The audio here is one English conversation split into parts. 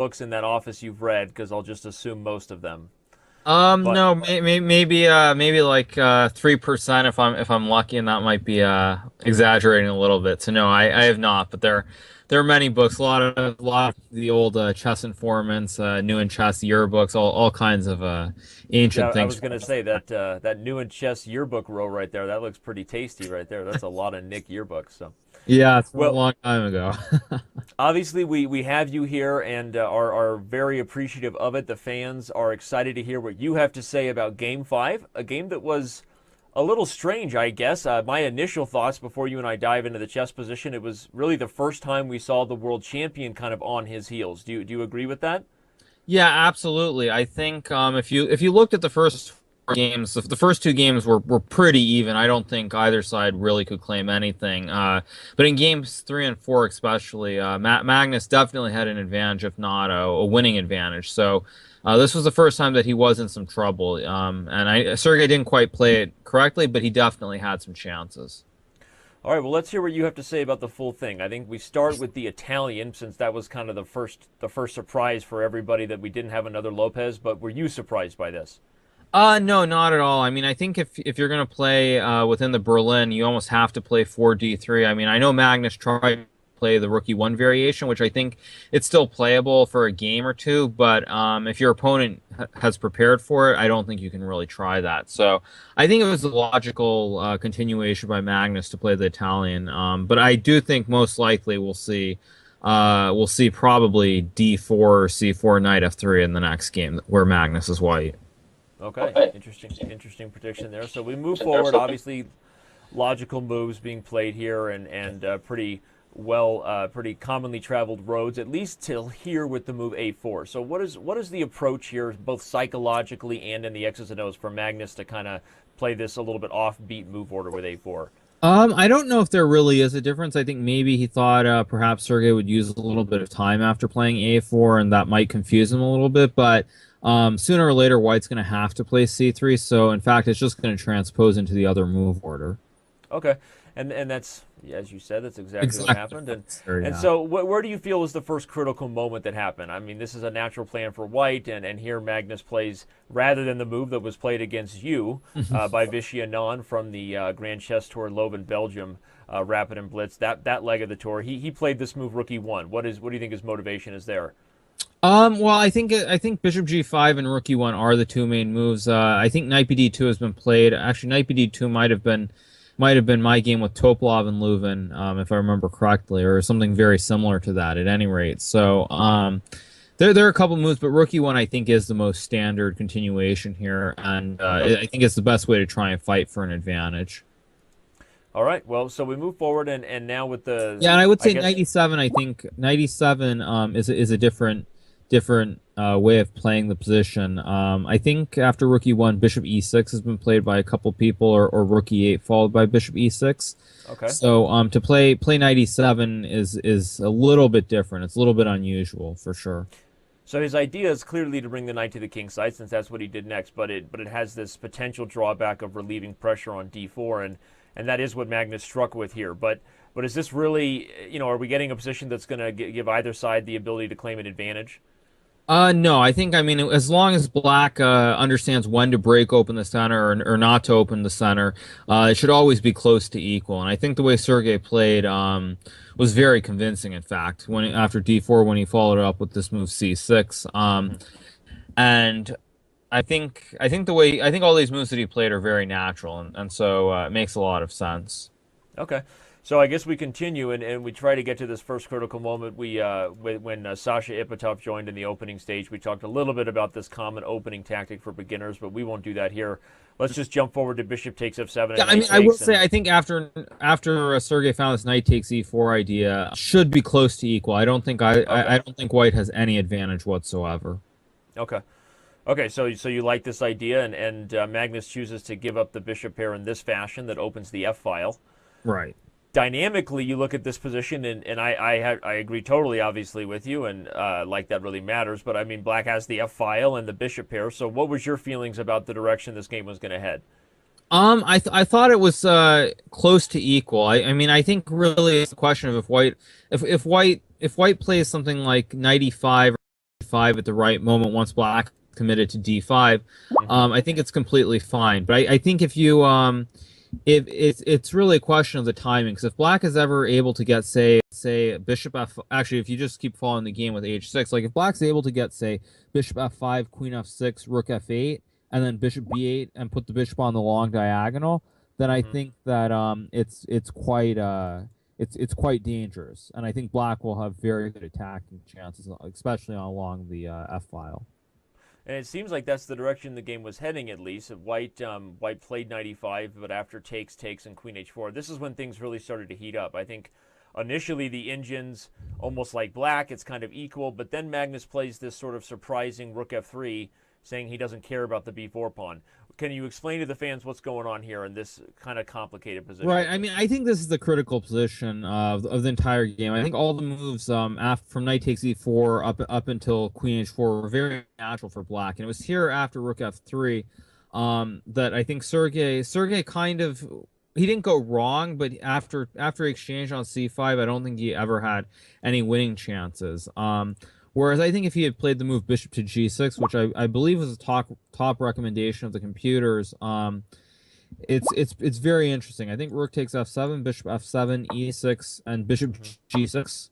books in that office you've read, because I'll just assume most of them. But No, maybe like 3% if I'm lucky, and that might be exaggerating a little bit. So no, I have not, but there are many books, a lot of the old chess informants, new in chess yearbooks, all kinds of yeah, ancient I things. was gonna say that that new in chess yearbook row right there. That looks pretty tasty right there. That's a lot of Nick yearbooks. So Yeah, it's been a well, long time ago. obviously we have you here and are very appreciative of it. The fans are excited to hear what you have to say about Game Five, a game that was a little strange, I guess. My initial thoughts before you and I dive into the chess position, it was really the first time we saw the world champion kind of on his heels. Do you agree with that? Yeah, absolutely. I think if you looked at the first games, the first two games were pretty even. I don't think either side really could claim anything. But in games three and four, especially, Magnus definitely had an advantage, if not a winning advantage. So this was the first time that he was in some trouble. And Sergey didn't quite play it correctly, but he definitely had some chances. All right, well, let's hear what you have to say about the full thing. I think we start with the Italian, since that was kind of the first surprise for everybody that we didn't have another Lopez. But were you surprised by this? No, not at all. I mean, I think if you're gonna play within the Berlin, you almost have to play 4D3. I mean, I know Magnus tried to play the Rookie 1 variation, which I think it's still playable for a game or two, but if your opponent has prepared for it, I don't think you can really try that. So I think it was a logical continuation by Magnus to play the Italian. But I do think most likely we'll see probably D4 or C4 Knight F3 in the next game where Magnus is white. Okay, interesting prediction there. So we move forward. Obviously, logical moves being played here, and pretty commonly traveled roads, at least till here with the move A4. So what is the approach here, both psychologically and in the X's and O's, for Magnus to kind of play this a little bit offbeat move order with A4? I don't know if there really is a difference. I think maybe he thought perhaps Sergey would use a little bit of time after playing A4, and that might confuse him a little bit. But sooner or later, White's going to have to play C3. So in fact, it's just going to transpose into the other move order. Okay, and that's, yeah, as you said, that's exactly what Exactly. happened. And Sure, and yeah. so where do you feel was the first critical moment that happened? I mean, this is a natural plan for White, and here Magnus plays, rather than the move that was played against you by Vichy Anand from the Grand Chess Tour Leuven, Belgium, Rapid and Blitz, that leg of the tour. He played this move Rookie 1. What do you think his motivation is there? Well, I think Bishop G5 and Rook E1 are the two main moves. I think Knight BD2 has been played. Actually, Knight BD2 might have been my game with Topolov and Leuven, if I remember correctly, or something very similar to that. At any rate, so there are a couple moves, but Rook E1 I think is the most standard continuation here, and I think it's the best way to try and fight for an advantage. All right, well, so we move forward, and now with the, Yeah, and I would I say guess, 97. I think 97 is a different way of playing the position. I think after Rook E1, Bishop E6 has been played by a couple people, or Rook E8 followed by Bishop E6. okay. So to play 97 is a little bit different. It's a little bit unusual for sure. So his idea is clearly to bring the knight to the king side, since that's what he did next. But it has this potential drawback of relieving pressure on d4, and that is what Magnus struck with here. But is this really, are we getting a position that's going to give either side the ability to claim an advantage? No, I mean, as long as Black understands when to break open the center, or not to open the center, it should always be close to equal. And I think the way Sergey played was very convincing. In fact, after D4, when he followed it up with this move C6, Mm-hmm. and I think all these moves that he played are very natural, and so it makes a lot of sense. Okay. So I guess we continue, and we try to get to this first critical moment. When Sasha Ipatov joined in the opening stage, we talked a little bit about this common opening tactic for beginners, but we won't do that here. Let's just jump forward to Bishop takes F7 Yeah, and I Knight mean, I will takes, say and I think after Sergey found this knight takes e4 idea, should be close to equal. I okay, don't think White has any advantage whatsoever. okay. Okay, so you like this idea, and Magnus chooses to give up the bishop pair in this fashion that opens the F file. Right. Dynamically, you look at this position, and I agree totally, obviously, with you, and like that really matters. But I mean, Black has the F file and the bishop pair. So what was your feelings about the direction this game was going to head? I thought it was close to equal. I mean, I think really it's a question of if White plays something like 95 c5 at the right moment once black committed to d5, Hmm. I think it's completely fine. But I think if you if it's really a question of the timing, because if black is ever able to get say bishop f, actually if you just keep following the game with h6, like if black's able to get say bishop f5, queen f6, rook f8, and then bishop b8 and put the bishop on the long diagonal, then I Hmm. think that it's quite it's quite dangerous, and I think black will have very good attacking chances, especially along the f file. And it seems like that's the direction the game was heading, at least. White played knight e5, but after takes, and queen h4, this is when things really started to heat up. I think initially the engines, almost like black, it's kind of equal, but then Magnus plays this sort of surprising rook f3, saying he doesn't care about the b4 pawn. Can you explain to the fans what's going on here in this kind of complicated position? Right. I mean, I think this is the critical position of the entire game. I think all the moves after from knight takes e4 up until queen h4 were very natural for black, and it was here after rook f3 that I think Sergey kind of, he didn't go wrong, but after exchange on c5, I don't think he ever had any winning chances. Whereas I think if he had played the move bishop to g6, which I believe was a top recommendation of the computers, it's very interesting. I think rook takes f7, bishop f7, e6, and bishop Hmm. g6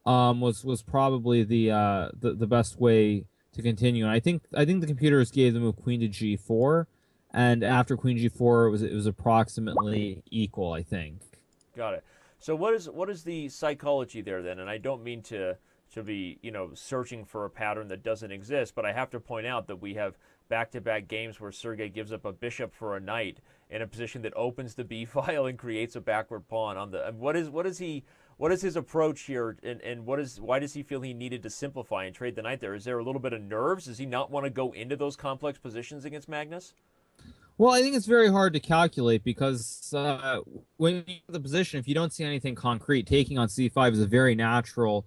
was probably the best way to continue. And I think the computers gave the move queen to g4, and after queen g4 it was approximately equal, I think. Got it. So what is the psychology there then? And I don't mean to be searching for a pattern that doesn't exist, but I have to point out that we have back-to-back games where Sergey gives up a bishop for a knight in a position that opens the b file and creates a backward pawn on the. And what is his approach here, and why does he feel he needed to simplify and trade the knight there? Is there a little bit of nerves? Does he not want to go into those complex positions against Magnus? Well, I think it's very hard to calculate because when you're in the position, if you don't see anything concrete, taking on c5 is a very natural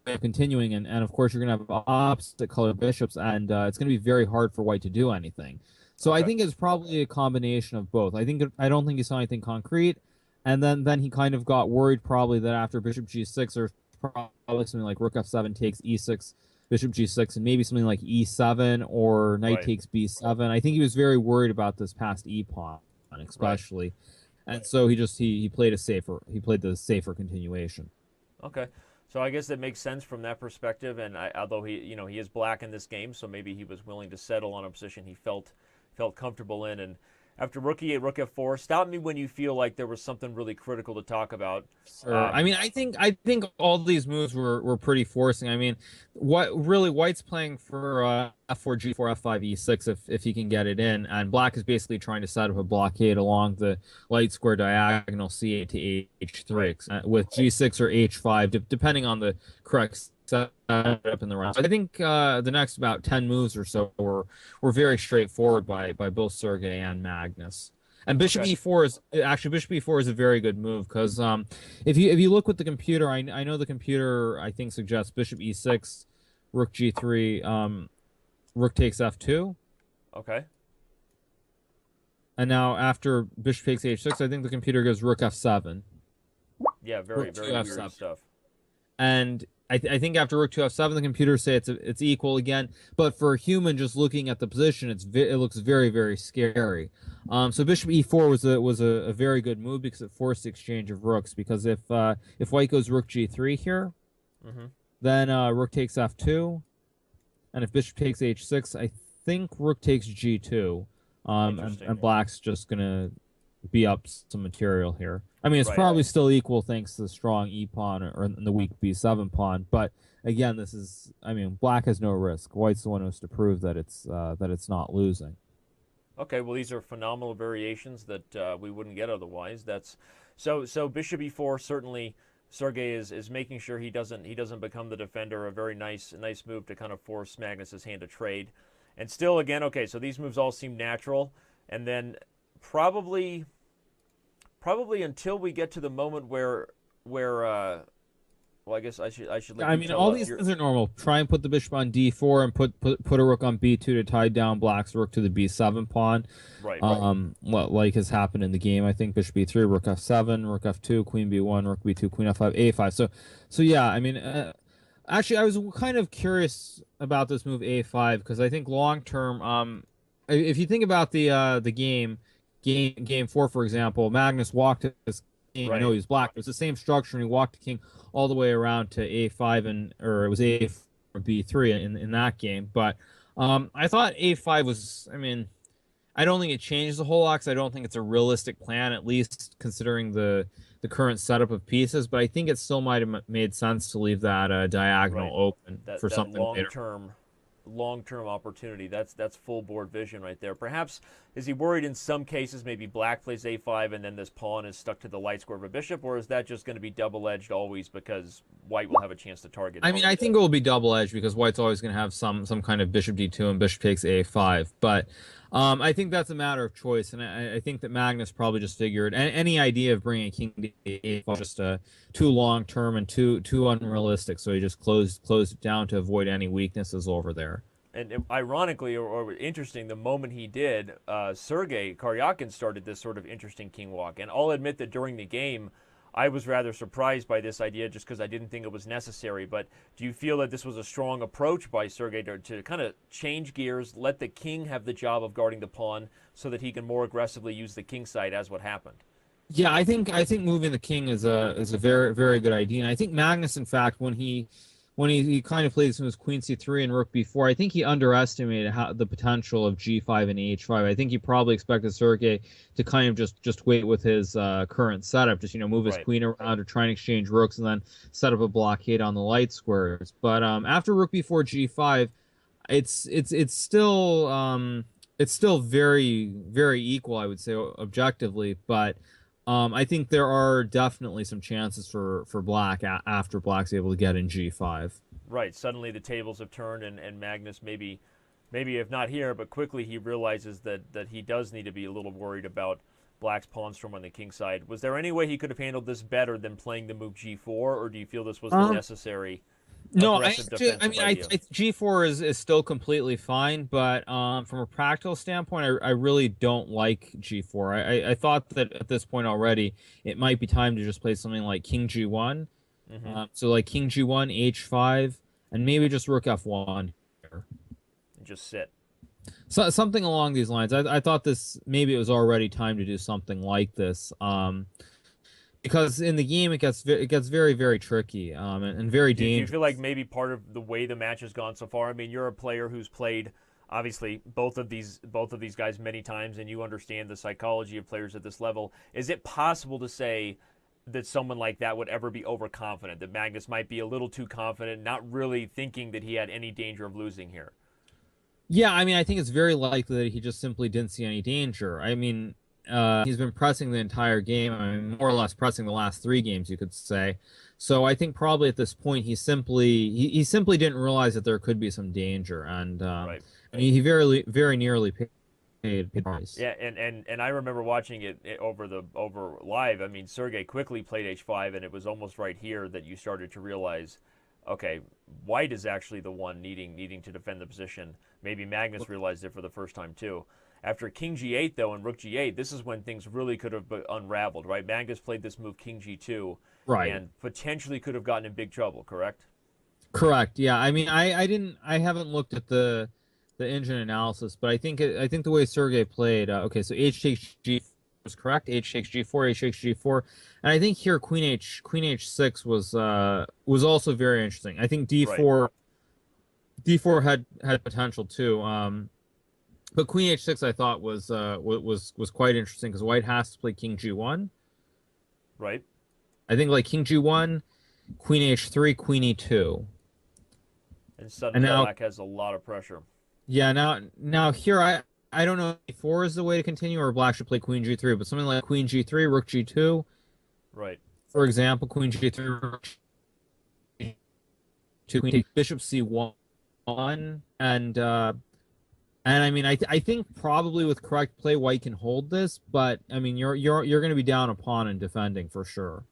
way of continuing, and of course you're going to have opposite color bishops, and it's going to be very hard for white to do anything. So I Okay. think it's probably a combination of both. I don't think he saw anything concrete, and then he kind of got worried probably that after bishop g6, there's probably something like rook f7 takes e6, bishop g6, and maybe something like e7 or knight Right. takes b7. I think he was very worried about this past e pawn, Right. especially, and so he played the safer continuation. Okay. So I guess that makes sense from that perspective. And although he is black in this game, so maybe he was willing to settle on a position he felt comfortable in. And after rook e8, rook f4, stop me when you feel like there was something really critical to talk about. Sure. I mean, I think all these moves were pretty forcing. I mean, what really White's playing for f4 g4 f5 e6 if he can get it in, and Black is basically trying to set up a blockade along the light square diagonal c8 to h3 Right. with g6 or h5 depending on the correct setup in the round. So I think the next about 10 moves or so were very straightforward by both Sergey and Magnus. And bishop Okay. e4 is actually bishop e4 is a very good move because if you look with the computer, I know the computer I think suggests bishop e6, rook g3, rook takes f2, Okay. and now after bishop takes h6, I think the computer goes rook f7, Yeah. Very rook 2 very weird f7, stuff. and I think after rook 2 f7, the computer say it's equal again. But for a human just looking at the position, it looks very very scary. So bishop e4 was a very good move because it forced the exchange of rooks. Because if white goes rook g3 here, Hmm. then rook takes f2, and if bishop takes h6, I think rook takes g2, Interesting. and black's just gonna be up some material here. I mean, it's Right. probably still equal thanks to the strong e pawn or the weak b7 pawn, but again, I mean, black has no risk. White's the one who has to prove that it's not losing. Okay. Well, these are phenomenal variations that we wouldn't get otherwise. So bishop e4 certainly. Sergey is making sure he doesn't become the defender. A very nice move to kind of force Magnus's hand to trade. And still, again, okay. So these moves all seem natural, and then probably probably until we get to the moment where well, I guess I should let I you mean, tell all us these your. things are normal. Try and put the bishop on d4 and put a rook on b2 to tie down black's rook to the b7 pawn. Right. Like has happened in the game. I think bishop b3, rook f7, rook f2, queen b1, rook b2, queen f5, a5. So yeah. I mean, Actually, I was kind of curious about this move A5 because I think long term, if you think about the game four, for example, Magnus walked his king. I know Right. he was black, but it's the same structure, and he walked the king all the way around to A5 and or it was A4 or B3 in that game. But I thought A5 was, I mean, I don't think it changes a whole lot 'cause I don't think it's a realistic plan, at least considering the current setup of pieces. But I think it still might have made sense to leave that diagonal Right. open That for that something long later. term opportunity. That's full board vision right there. Perhaps is he worried in some cases maybe black plays a5 and then this pawn is stuck to the light square of a bishop, or is that just going to be double edged always because white will have a chance to target I it? mean, I think it will be double edged because white's always going to have some kind of bishop d2 and bishop takes a5. But I think that's a matter of choice, and I think that Magnus probably just figured any idea of bringing a king to a5 just too long term and too unrealistic. So he just closed it down to avoid any weaknesses over there. And ironically, or interesting, the moment he did, Sergei Karyakin started this sort of interesting king walk. And I'll admit that during the game, I was rather surprised by this idea just because I didn't think it was necessary. But do you feel that this was a strong approach by Sergei to kind of change gears, let the king have the job of guarding the pawn so that he can more aggressively use the king side as what happened? Yeah, I think moving the king is a very good idea, and I think Magnus, in fact, he kind of played this moves Queen C3 and Rook B4, I think he underestimated the potential of G5 and H5. I think he probably expected Sergey to kind of just wait with his current setup, just move his Right. queen around or try and exchange rooks and then set up a blockade on the light squares. But after Rook B4 G5, it's still very equal, I would say, objectively, but I think there are definitely some chances for black after black's able to get in G5. Right. Suddenly the tables have turned, and Magnus maybe if not here, but quickly he realizes that he does need to be a little worried about black's pawn storm on the king side. Was there any way he could have handled this better than playing the move G4, or do you feel this was the Um, necessary no, aggressive defensive idea? G4 is still completely fine, but from a practical standpoint, I really don't like G4. I thought that at this point already, it might be time to just play something like King G1. Hmm. So like King G1, H5, and maybe just Rook F1 here. Just sit. So something along these lines. I thought this maybe it was already time to do something like this. Because in the game it gets very tricky and very Do you feel like dangerous. maybe part of the way the match has gone so far? I mean, you're a player who's played obviously both of these guys many times, and you understand the psychology of players at this level. Is it possible to say that someone like that would ever be overconfident? That Magnus might be a little too confident, not really thinking that he had any danger of losing here? Yeah, I mean, I think it's very likely that he just simply didn't see any danger. I mean, he's been pressing the entire game. I mean, more or less pressing the last three games, you could say. So I think probably at this point he simply didn't realize that there could be some danger, and Right. I mean, he very nearly paid price. Yeah, and I remember watching it over live. I mean, Sergey quickly played h5, and it was almost right here that you started to realize, okay, White is actually the one needing to defend the position. Maybe Magnus realized it for the first time too. After King G8 though and Rook G8, this is when things really could have unraveled, right? Magnus played this move King G2, Right. and potentially could have gotten in big trouble. Correct? Correct. Yeah. I mean, I haven't looked at the engine analysis, but I think the way Sergey played. Okay, so H takes G was correct. H takes G4. H takes G4, and I think here Queen H6 was also very interesting. I think Right. D4 had potential too. But Queen H6 I thought was quite interesting because White has to play King G1. Right. I think like King G1, Queen H3, Queen E2, And and suddenly now Black has a lot of pressure. yeah, now here I don't know if E4 is the way to continue or Black should play Queen G3, but something like Queen G3, Rook G2, Right. for example, Queen G3, Rook G2, Queen takes Bishop C1, and I mean I think probably with correct play White can hold this, but I mean you're going to be down a pawn and defending for sure.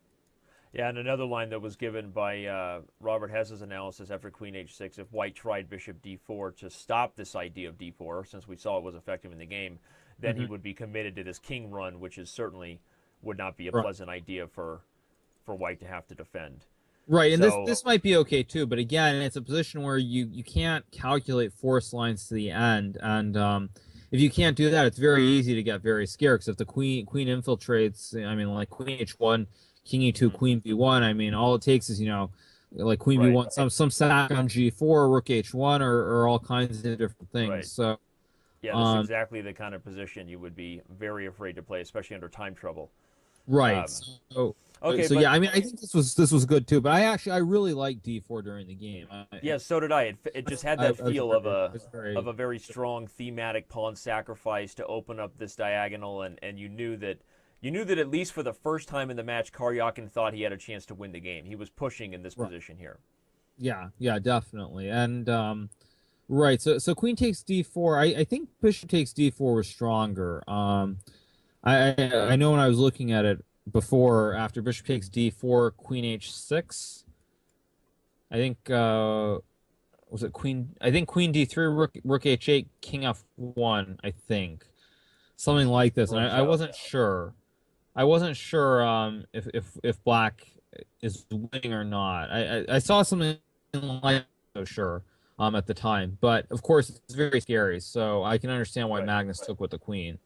Yeah, and another line that was given by Robert Hess's analysis after Queen H6, if White tried Bishop D4 to stop this idea of D4, since we saw it was effective in the game, then he Hmm. would be committed to this king run, which is certainly would not be a Right. pleasant idea for White to have to defend. Right, and this So this might be okay too, but again, it's a position where you can't calculate force lines to the end, and if you can't do that, it's very easy to get very scared. Because if the queen infiltrates, I mean, like queen h1, king e2, mhm, queen b1, I mean, all it takes is like queen right, b1, some sack on g4, rook h1, or all kinds of different things. right. So, Yeah, this is um, exactly the kind of position you would be very afraid to play, especially under time trouble. right. Um, So, okay, so but yeah, I mean, I think this was good too. But I really liked d4 during the game. yeah, so did I. It just had I that was feel very, I was of very a very strong thematic pawn sacrifice to open up this diagonal, and you knew that at least for the first time in the match, Karyakin thought he had a chance to win the game. He was pushing in this right. position here. Yeah, yeah, definitely. And right, so queen takes d4. I think bishop takes d4 was stronger. I know when I was looking at it before, after bishop takes d4, queen h6. I think was it queen? I think queen d3, rook h8, king f1. I think something like this, and Runs I out. wasn't sure. I wasn't sure if black is winning or not. I saw something like so sure at the time, but of course it's very scary. So I can understand why Right. Magnus took with the queen.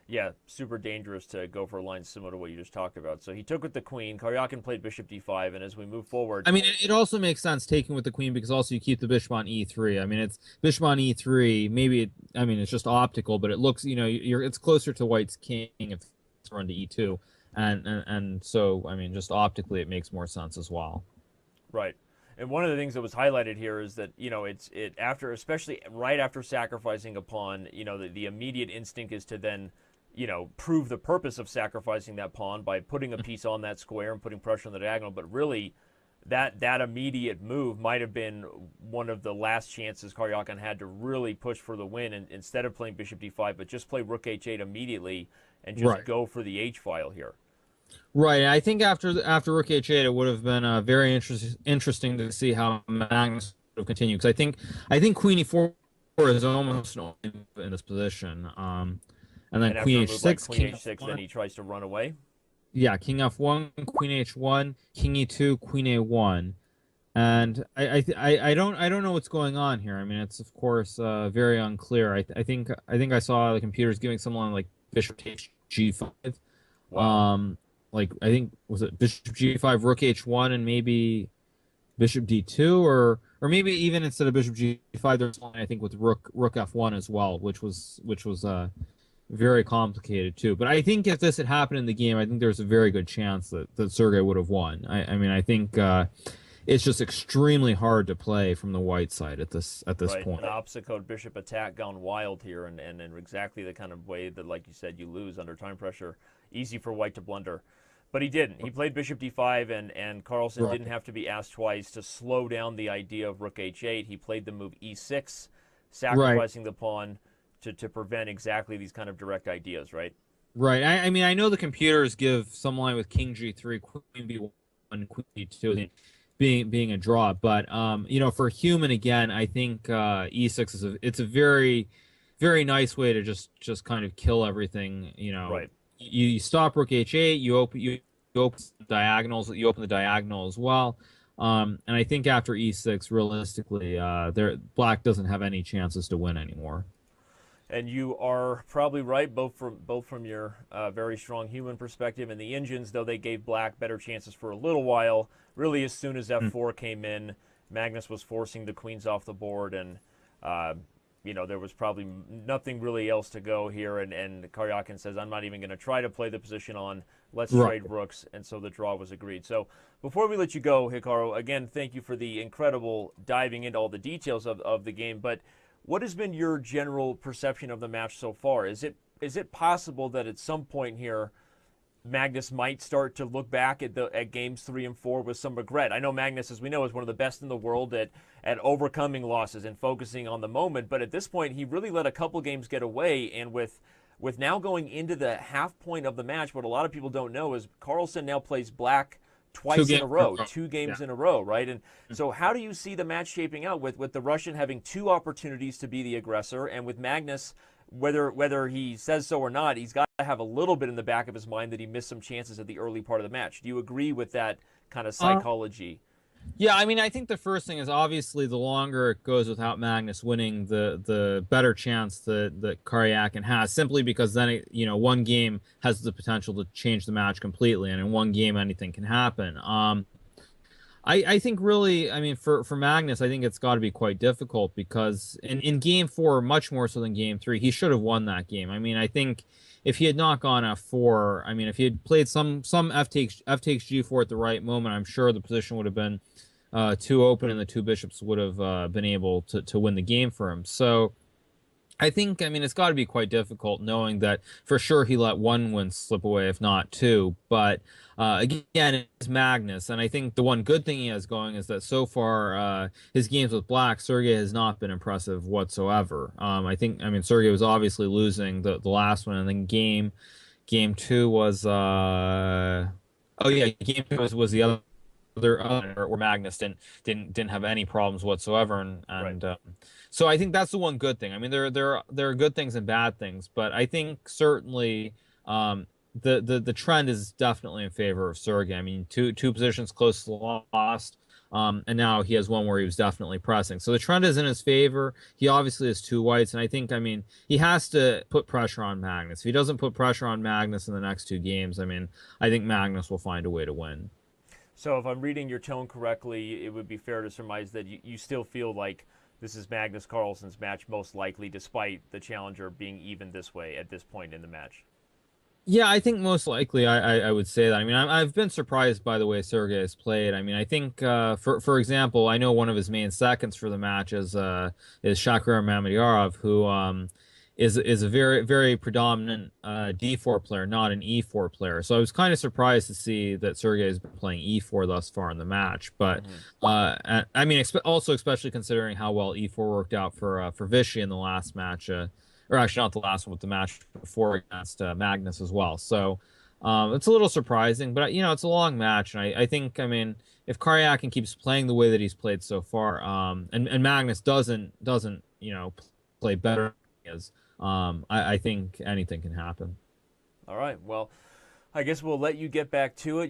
Yeah, super dangerous to go for a line similar to what you just talked about. So he took with the queen. Karyakin played bishop d5, and as we move forward, I mean, it also makes sense taking with the queen because also you keep the bishop on e3. I mean, it's bishop on e3. Maybe I mean, it's just optical, but it looks, it's closer to white's king if it's run to e2, and so I mean, just optically, it makes more sense as well. right. And one of the things that was highlighted here is that it after, especially right after sacrificing a pawn, the immediate instinct is to then prove the purpose of sacrificing that pawn by putting a piece on that square and putting pressure on the diagonal. But really, that immediate move might have been one of the last chances Karyakin had to really push for the win, and instead of playing bishop d5, but just play rook h8 immediately and just Right. go for the h file here. Right. I think after Rook H8, it would have been very interesting to see how Magnus would have continued because I think Queen E4 is almost in this position. And then And after Queen a move like H6, queen King h6, then F1. he tries to run away. Yeah, King F1, Queen H1, King E2, Queen A1. And I don't know what's going on here. I mean, it's of course very unclear. I think I saw the computers giving someone like Bishop takes G5. Wow. Um, like I think was it Bishop G5, Rook H1, and maybe Bishop D2, or maybe even instead of Bishop G5, there's one I think with Rook F1 as well, which was very complicated too. But I think if this had happened in the game, I think there's a very good chance that Sergey would have won. I mean, I think it's just extremely hard to play from the white side at this Right, point. an opposite code bishop attack gone wild here, and in exactly the kind of way that, like you said, you lose under time pressure. Easy for white to blunder. But he didn't. He played bishop d5, and Carlsen Right. didn't have to be asked twice to slow down the idea of rook h8. He played the move e6, Right. sacrificing the pawn to prevent exactly these kind of direct ideas, right? Right. I mean, I know the computers give some line with King G3, Queen B1, Queen B2 being a draw, but for human again, I think E6 it's a very very nice way to just kind of kill everything. Right. You stop Rook H8, you open diagonals, you open the diagonal as well. And I think after E6, realistically, Black doesn't have any chances to win anymore. And you are probably right, both from your very strong human perspective and the engines. Though they gave Black better chances for a little while. Really, as soon as Mm. f4 came in, Magnus was forcing the queens off the board, and uh, there was probably nothing really else to go here. And Karyakin says, "I'm not even going to try to play the position on. Let's Right. trade rooks." And so the draw was agreed. So before we let you go, Hikaru, again, thank you for the incredible diving into all the details of the game, but what has been your general perception of the match so far? Is it possible that at some point here Magnus might start to look back at games 3 and 4 with some regret? I know Magnus, as we know, is one of the best in the world at overcoming losses and focusing on the moment, but at this point he really let a couple games get away, and with now going into the half point of the match, what a lot of people don't know is Carlsen now plays Black Two twice in games a in a row, row. two Yeah. games in a row, right? And so how do you see the match shaping out with the Russian having two opportunities to be the aggressor, and with Magnus, whether he says so or not, he's got to have a little bit in the back of his mind that he missed some chances at the early part of the match. Do you agree with that kind of Uh, psychology? Yeah, I mean, I think the first thing is obviously the longer it goes without Magnus winning, the better chance that Karyakin has, simply because then one game has the potential to change the match completely, and in one game anything can happen. I think really, I mean, for Magnus, I think it's got to be quite difficult because in game four, much more so than game three, he should have won that game. I mean, I think if he had not gone F4, I mean, if he had played some F takes G4 at the right moment, I'm sure the position would have been too open, and the two bishops would have been able to win the game for him. So I think, I mean, it's got to be quite difficult knowing that for sure he let one win slip away, if not two. But again, it's Magnus. And I think the one good thing he has going is that so far, his games with Black, Sergey has not been impressive whatsoever. I mean, Sergey was obviously losing the last one, and then game two was, oh yeah, game two was the other where Magnus didn't have any problems whatsoever, and Right. so I think that's the one good thing. I mean, there are good things and bad things, but I think certainly the trend is definitely in favor of Sergey. I mean, two positions close to the lost. And now he has one where he was definitely pressing. So the trend is in his favor. He obviously has two whites, and I think, I mean, he has to put pressure on Magnus. If he doesn't put pressure on Magnus in the next two games, I mean, I think Magnus will find a way to win. So if I'm reading your tone correctly, it would be fair to surmise that you still feel like this is Magnus Carlsen's match most likely, despite the challenger being even this way at this point in the match. Yeah, I think most likely I would say that. I mean, I've been surprised by the way Sergey has played. I mean, I think for example, I know one of his main seconds for the match is Shakir Mamedyarov, who is a very predominant D4 player, not an E4 player. So I was kind of surprised to see that Sergey has been playing E4 thus far in the match. But Mm-hmm. I mean, also especially considering how well E4 worked out for Vichy in the last match. Or actually not the last one, but the match before against Magnus as well. So it's a little surprising, but it's a long match, and I think, I mean, if Karyakin keeps playing the way that he's played so far, and Magnus doesn't play better than he is, I think anything can happen. All right. Well, I guess we'll let you get back to it. You're